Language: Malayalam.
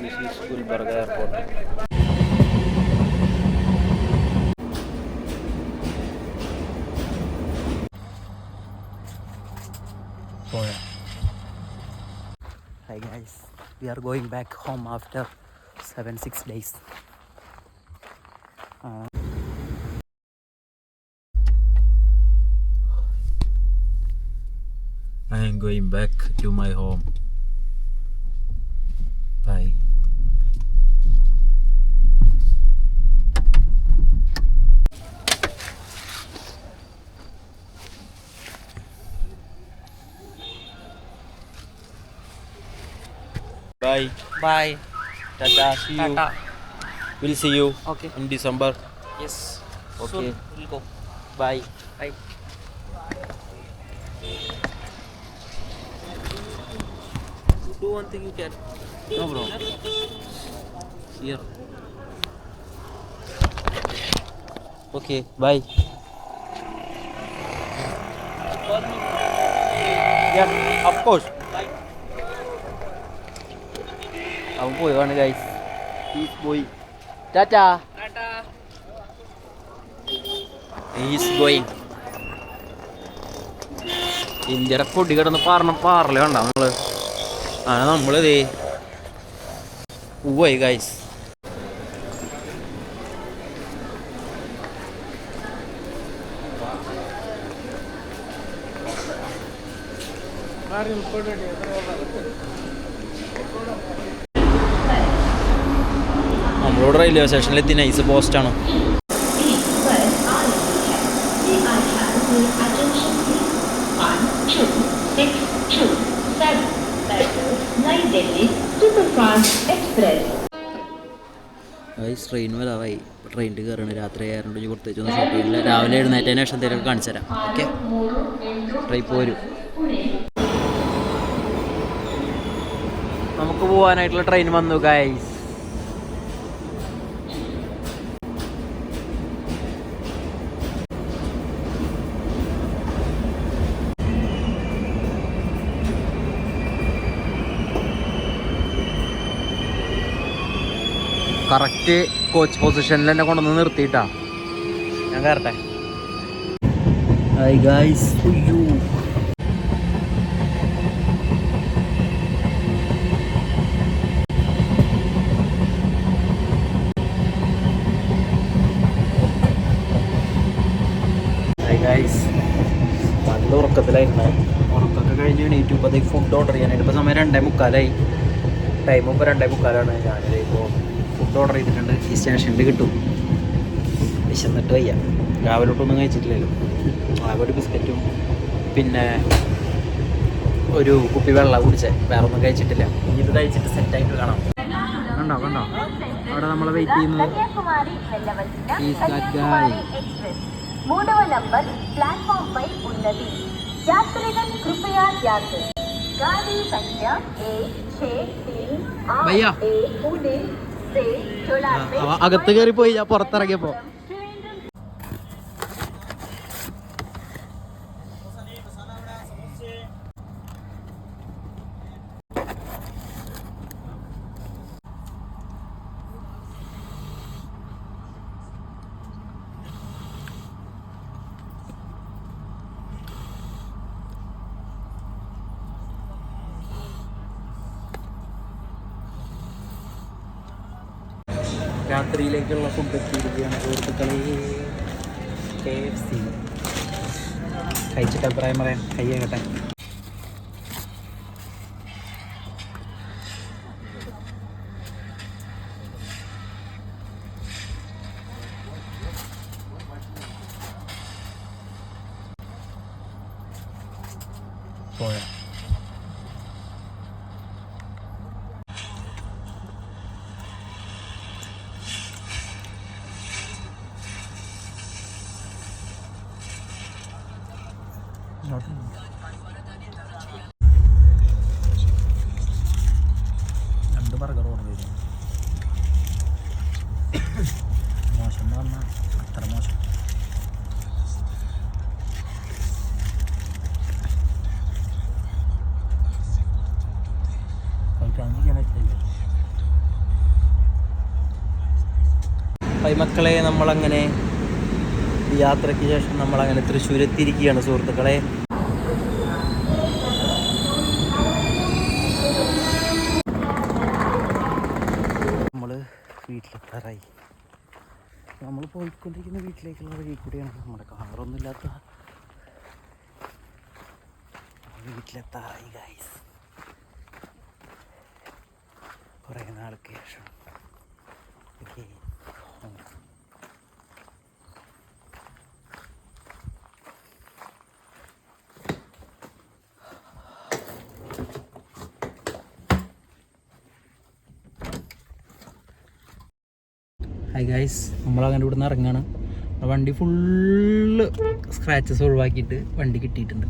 This is Gulbarga Airport. Hi guys, we are going back home after 7-6 days. I am going back to my home. Bye. Bye. Bye. Tata. See you. Tata. We'll see you Okay. in December. Yes. Okay. Soon we'll go. Bye. Bye. Do one thing you can. No bro. Here. Okay. Bye. Call me. Yeah. Of course. Bye. അവൻ പോയാണ് ഗൈസ്. He's പോയി. Tata. Tata. He's going. ഇന്ത്യയുടെ കൊടി കിടന്ന് പാറല് കണ്ട നമ്മള്. നമ്മളിതേ പോയി ഗൈസ്. നമ്മളോട് റെയിൽവേ സ്റ്റേഷനിലെത്തി. നൈസ് പോസ്റ്റാണ്. ട്രെയിൻ വരാറായി. ട്രെയിനിൽ കയറണം. രാത്രി ആയതുകൊണ്ട് കൊടുത്തേച്ചൊന്നും ഷൂട്ട് ചെയ്യില്ല. രാവിലെ എഴുന്നേറ്റതിന് ശേഷം എന്തെങ്കിലും കാണിച്ചു തരാം. ഓക്കെ. ട്രെയിൻ പോരും. നമുക്ക് പോകാനായിട്ടുള്ള ട്രെയിൻ വന്നു ഗൈസ്. കറക്റ്റ് കോച്ച് പൊസിഷനിൽ തന്നെ കൊണ്ടുവന്ന് നിർത്തിയിട്ടാ ഞാൻ കയറട്ടെ. Hi guys. ഗൈസ് നല്ല ഉറക്കത്തിലായിരുന്നു. ഉറക്കമൊക്കെ കഴിഞ്ഞ് എണീറ്റ് ഇപ്പോൾ ഫുഡ് ഓർഡർ ചെയ്യാനായിട്ട് ഇപ്പോൾ സമയം 2:45. ടൈം ഇപ്പോൾ 2:45. ഞാനിപ്പോൾ ഫുഡ് ഓർഡർ ചെയ്തിട്ടുണ്ട്. ഈ സ്റ്റേഷനിൽ കിട്ടും. വിശന്നിട്ട് വയ്യ. രാവിലെ തൊട്ടൊന്നും കഴിച്ചിട്ടില്ലല്ലോ. ആകെ ഒരു ബിസ്ക്കറ്റും പിന്നെ ഒരു കുപ്പി വെള്ളം കുടിച്ചേ. വേറെ ഒന്നും കഴിച്ചിട്ടില്ല. ഇനി ഇത് കഴിച്ചിട്ട് സെറ്റായിട്ട് കാണാം. കണ്ടോ അവിടെ നമ്മളെ വെയിറ്റ് ചെയ്യുന്നത്. మూడవ నంబర్ ప్లాట్ఫామ్ పై ఉన్నది. యాత్రికన్ కృపయా ధ్యాన్. गाड़ी संख्या 163 पुणे से जोड़ा में അകത്ത് കയറി പോയി. ഞാൻ പുറത്തിറങ്ങിയപ്പോ രാത്രിയിലേക്കുള്ള ഫുഡ് എത്തിയിരിക്കുകയാണ്. സുഹൃത്തുക്കളെ KFC കഴിച്ചിട്ട് അഭിപ്രായം പറയാൻ കയ്യേകട്ടെ. പോയാ രണ്ട് ബർഗർ ഓർഡർ ചെയ്തു. മോശം എന്ന് പറഞ്ഞാൽ അത്ര മോശം. കഴിക്കാൻ പറ്റില്ല. ഹായ് മക്കളെ, നമ്മളങ്ങനെ യാത്രയ്ക്ക് ശേഷം നമ്മളങ്ങനെ തൃശ്ശൂർ എത്തിയിരിക്കുകയാണ് സുഹൃത്തുക്കളെ. നമ്മൾ വീട്ടിലെത്താറായി. നമ്മൾ പോയിക്കൊണ്ടിരിക്കുന്ന വീട്ടിലേക്കുള്ള വഴി കൂടിയാണ്. നമ്മുടെ കാറൊന്നും ഇല്ലാത്ത വീട്ടിലെത്താറായി ഗൈസ്. കുറേ നാൾക്ക് ശേഷം ഹായ് ഗൈസ്, നമ്മളങ്ങനെ ഇവിടുന്ന് ഇറങ്ങാണ്. വണ്ടി ഫുള്ള് സ്ക്രാച്ചസ് ഒഴിവാക്കിയിട്ട് വണ്ടി കിട്ടിയിട്ടുണ്ട്.